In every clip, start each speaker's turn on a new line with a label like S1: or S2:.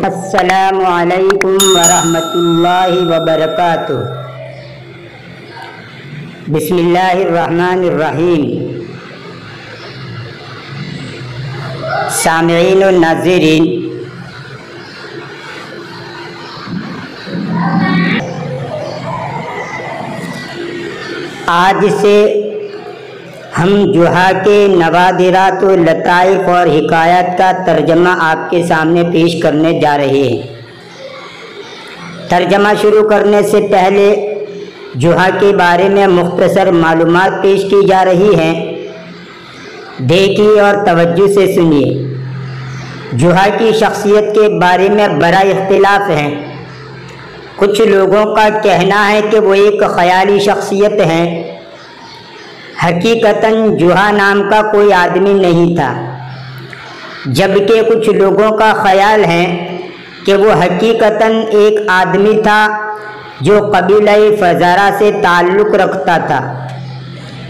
S1: السلام علیکم ورحمۃ اللہ وبرکاتہ۔ بسم اللہ الرحمن الرحیم۔ سامعین و ناظرین، آج سے ہم جوہا کے نوادرات و لطائف اور حکایات کا ترجمہ آپ کے سامنے پیش کرنے جا رہے ہیں۔ ترجمہ شروع کرنے سے پہلے جوہا کے بارے میں مختصر معلومات پیش کی جا رہی ہیں، دیکھیے اور توجہ سے سنیے۔ جوہا کی شخصیت کے بارے میں بڑا اختلاف ہے۔ کچھ لوگوں کا کہنا ہے کہ وہ ایک خیالی شخصیت ہے۔ حقیقتاً جوہا نام کا کوئی آدمی نہیں تھا، جبکہ کچھ لوگوں کا خیال ہے کہ وہ حقیقتاً ایک آدمی تھا جو قبیلہ فزارہ سے تعلق رکھتا تھا،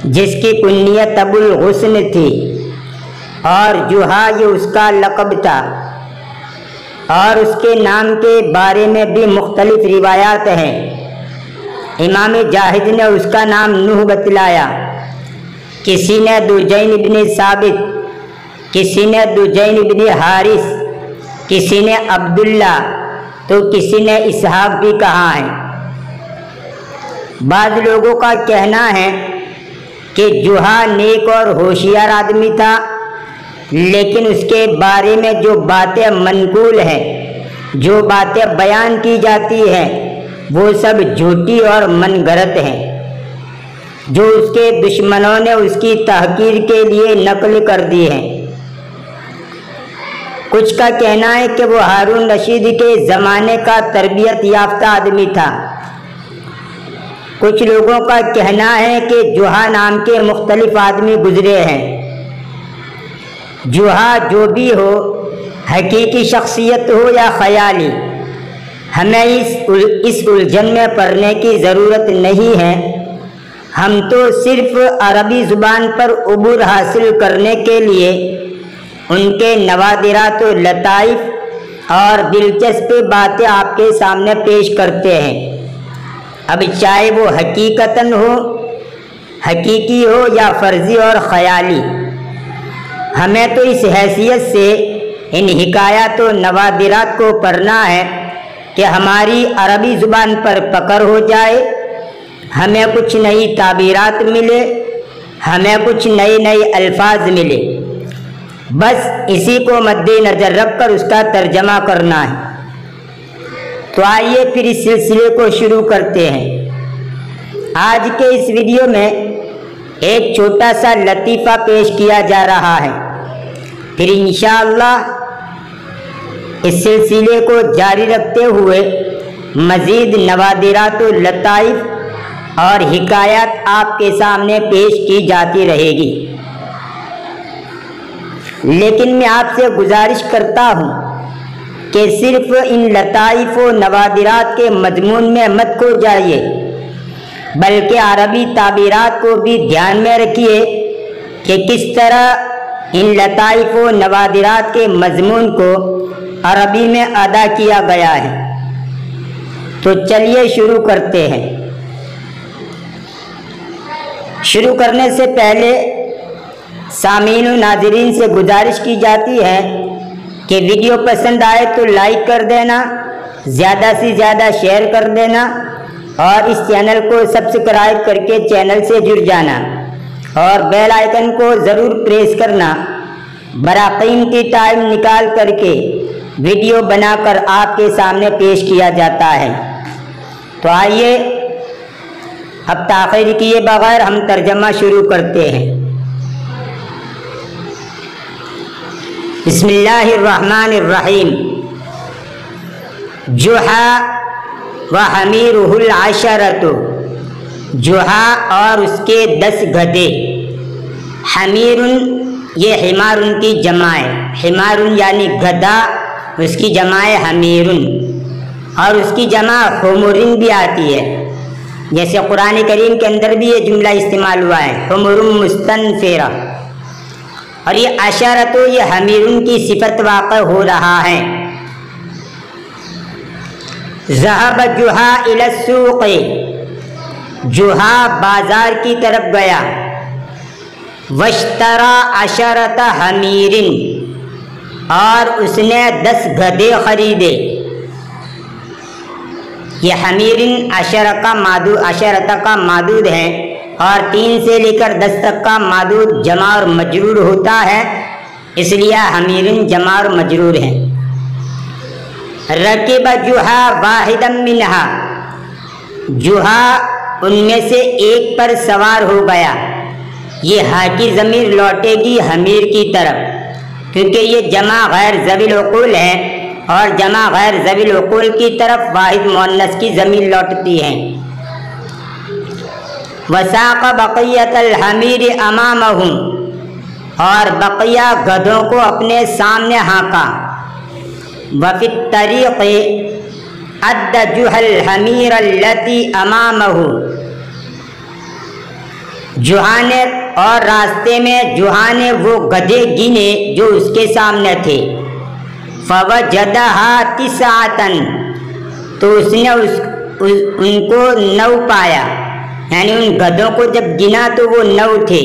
S1: جس کی کنیت ابو الحسن تھی، اور جوہا یہ اس کا لقب تھا، اور اس کے نام کے بارے میں بھی مختلف روایات ہیں۔ امام جاہد نے اس کا نام نوح بتلایا، کسی نے دجین ابن ثابت، کسی نے دجین ابن حارث، کسی نے عبداللہ، تو کسی نے اسحاق بھی کہا ہے۔ بعض لوگوں کا کہنا ہے کہ جوہا نیک اور ہوشیار آدمی تھا، لیکن اس کے بارے میں جو باتیں منقول ہیں، جو باتیں بیان کی جاتی ہیں، وہ سب جھوٹی اور من گھڑت ہیں، جو اس کے دشمنوں نے اس کی تحقیر کے لیے نقل کر دی ہیں۔ کچھ کا کہنا ہے کہ وہ ہارون رشید کے زمانے کا تربیت یافتہ آدمی تھا۔ کچھ لوگوں کا کہنا ہے کہ جوہا نام کے مختلف آدمی گزرے ہیں۔ جوہا جو بھی ہو، حقیقی شخصیت ہو یا خیالی، ہمیں اس الجھن میں پڑنے کی ضرورت نہیں ہے۔ ہم تو صرف عربی زبان پر عبور حاصل کرنے کے لیے ان کے نوادرات و لطائف اور دلچسپ باتیں آپ کے سامنے پیش کرتے ہیں۔ اب چاہے وہ حقیقتاً ہو، حقیقی ہو یا فرضی اور خیالی، ہمیں تو اس حیثیت سے ان حکایات و نوادرات کو پڑھنا ہے کہ ہماری عربی زبان پر پکڑ ہو جائے، ہمیں کچھ نئی تعبیرات ملے، ہمیں کچھ نئے الفاظ ملے۔ بس اسی کو مد نظر رکھ کر اس کا ترجمہ کرنا ہے۔ تو آئیے پھر اس سلسلے کو شروع کرتے ہیں۔ آج کے اس ویڈیو میں ایک چھوٹا سا لطیفہ پیش کیا جا رہا ہے، پھر انشاءاللہ اس سلسلے کو جاری رکھتے ہوئے مزید نوادرات و لطائف اور حکایات آپ کے سامنے پیش کی جاتی رہے گی۔ لیکن میں آپ سے گزارش کرتا ہوں کہ صرف ان لطائف و نوادرات کے مضمون میں مت کھو جائیے، بلکہ عربی تعبیرات کو بھی دھیان میں رکھیے کہ کس طرح ان لطائف و نوادرات کے مضمون کو عربی میں ادا کیا گیا ہے۔ تو چلیے شروع کرتے ہیں۔ شروع کرنے سے پہلے سامعین و ناظرین سے گزارش کی جاتی ہے کہ ویڈیو پسند آئے تو لائک کر دینا، زیادہ سے زیادہ شیئر کر دینا، اور اس چینل کو سبسکرائب کر کے چینل سے جڑ جانا، اور بیل آئیکن کو ضرور پریس کرنا۔ بڑا قیمتی ٹائم نکال کر کے ویڈیو بنا کر آپ کے سامنے پیش کیا جاتا ہے۔ تو آئیے اب تاخیر کیے بغیر ہم ترجمہ شروع کرتے ہیں۔ بسم اللہ الرحمن الرحیم۔ جوہا وحمیرہ العشرۃ، جوہا اور اس کے 10 گدھے۔ حمیر یہ حمار کی جمع ہے، حمار یعنی گدھا، اس کی جمع ہے حمیر، اور اس کی جمع حمر بھی آتی ہے، جیسے قرآن کریم کے اندر بھی یہ جملہ استعمال ہوا ہے، حمر مستنفرہ۔ اور یہ عشرۃ، یہ حمیر کی صفت واقع ہو رہا ہے۔ ذهب جحا إلى السوق، جحا بازار کی طرف گیا. واشترى 10 حمیر، اور اس نے 10 گدھے خریدے. یہ حمیرن عشرۃ کا معدود ہے، اور 3 سے لے کر 10 تک کا معدود جمع اور مجرور ہوتا ہے، اس لیے حمیرن جمع اور مجرور ہیں. رکب جحا واحدا منہا، جحا ان میں سے ایک پر سوار ہو گیا. یہ ہا کی ضمیر لوٹے گی حمیر کی طرف، کیونکہ یہ جمع غیر ذوی العقول ہے، اور جمع غیر ذوی العقول کی طرف واحد مؤنث کی ضمیر لوٹتی ہے. وساق بقیۃ الحمیر امامہم، اور بقیہ گدھوں کو اپنے سامنے ہانکا. وفی الطریق عد جحا الحمیر التی امامہ، جحا نے اور راستے میں جحا نے وہ گدھے گنے جو اس کے سامنے تھے. فوجدہا 9، تو اس نے ان کو 9 پایا، یعنی ان گدھوں کو جب گنا تو وہ 9 تھے.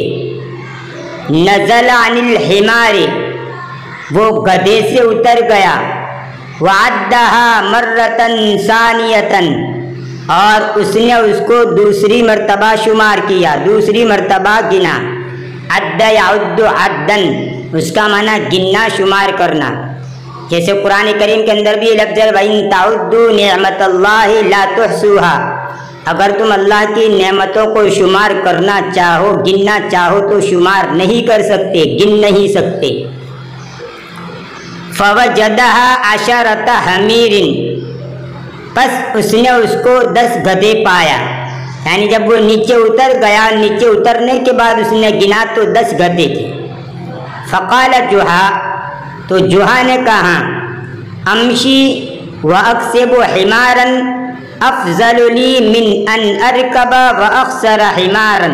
S1: نزل عن الحمار، وہ گدھے سے اتر گیا. وعدہا مرۃ ثانیۃ، اور اس نے اس کو دوسری مرتبہ شمار کیا، دوسری مرتبہ گنا. عد یعد عدن، اس کا معنی گننا شمار کرنا. جیسے قرآن کریم کے اندر بھی یہ لفظ ہے وَإِن تَعُدُّوا نِعْمَةَ اللَّهِ لَا تُحْصُوهَا، اگر تم اللہ کی نعمتوں کو شمار کرنا چاہو، گننا چاہو تو شمار نہیں کر سکتے، گن نہیں سکتے. فَوَجَدَهَا 10 حَمِيرٍ، پس اس نے اس کو 10 گدھے پایا. یعنی جب وہ نیچے اتر گیا، نیچے اترنے کے بعد اس نے گنا تو 10 گدھے تھے. فقال جحا، تو جحا نے کہا امشی واکسب حمارا افضل لی من ان ارکب واخسر حمارا،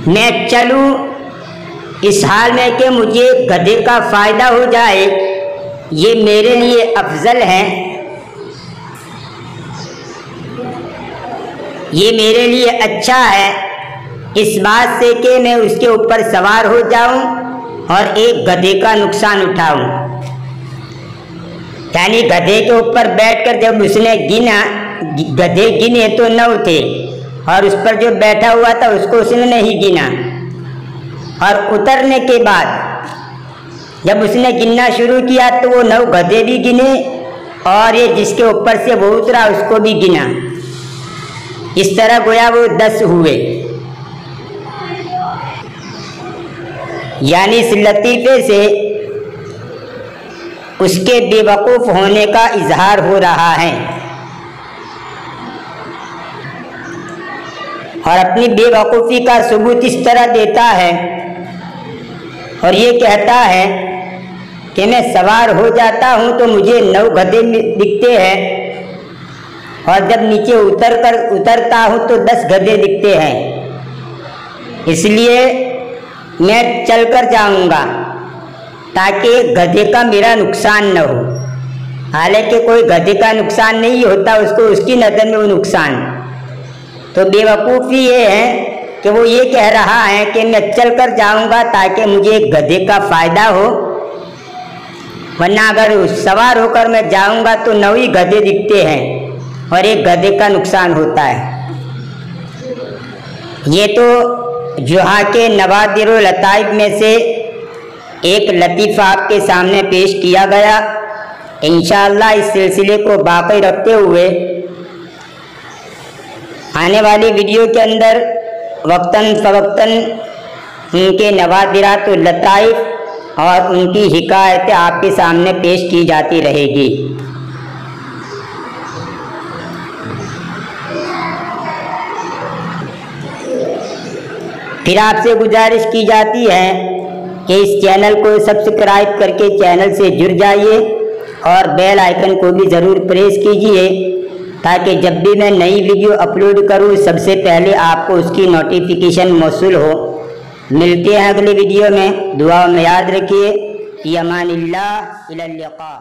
S1: میں چلوں اس حال میں کہ مجھے گدھے کا فائدہ ہو جائے، یہ میرے لیے افضل ہے، یہ میرے لیے اچھا ہے اس بات سے کہ میں اس کے اوپر سوار ہو جاؤں اور ایک گدھے کا نقصان اٹھاؤں. یعنی گدھے کے اوپر بیٹھ کر جب اس نے گنا، گدھے گنے تو 9 تھے، اور اس پر جو بیٹھا ہوا تھا اس کو اس نے نہیں گنا. اور اترنے کے بعد جب اس نے گننا شروع کیا تو وہ 9 گدھے بھی گنے، اور یہ جس کے اوپر سے وہ اترا اس کو بھی گنا. اس طرح گویا وہ 10 ہوئے. یعنی اس لطیفے سے اس کے بے وقوف ہونے کا اظہار ہو رہا ہے، اور اپنی بے وقوفی کا ثبوت اس طرح دیتا ہے اور یہ کہتا ہے کہ میں سوار ہو جاتا ہوں تو مجھے 9 گدھے دکھتے ہیں، اور جب نیچے اترتا ہوں تو 10 گدھے دکھتے ہیں، اس لیے میں چل کر جاؤں گا تاکہ گدھے کا میرا نقصان نہ ہو. حالانکہ کوئی گدھے کا نقصان نہیں ہوتا، اس کو اس کی نظر میں وہ نقصان. تو بے وقوفی یہ ہے کہ وہ یہ کہہ رہا ہے کہ میں چل کر جاؤں گا تاکہ مجھے گدھے کا فائدہ ہو، ورنہ اگر سوار ہو کر میں جاؤں گا تو 9 ہی گدھے دکھتے ہیں اور ایک گدھے کا نقصان ہوتا ہے. یہ تو جحا کے نوادر و لطائف میں سے ایک لطیفہ آپ کے سامنے پیش کیا گیا. انشاءاللہ اس سلسلے کو باقی رکھتے ہوئے آنے والی ویڈیو کے اندر وقتاً فوقتاً ان کے نوادرات و لطائف اور ان کی حکایتیں آپ کے سامنے پیش کی جاتی رہے گی. پھر آپ سے گزارش کی جاتی ہے کہ اس چینل کو سبسکرائب کر کے چینل سے جڑ جائیے اور بیل آئیکن کو بھی ضرور پریس کیجیے تاکہ جب بھی میں نئی ویڈیو اپلوڈ کروں سب سے پہلے آپ کو اس کی نوٹیفیکیشن موصول ہو. ملتے ہیں اگلی ویڈیو میں، دعا میں یاد رکھیے. فی امان اللہ، الی اللقاء.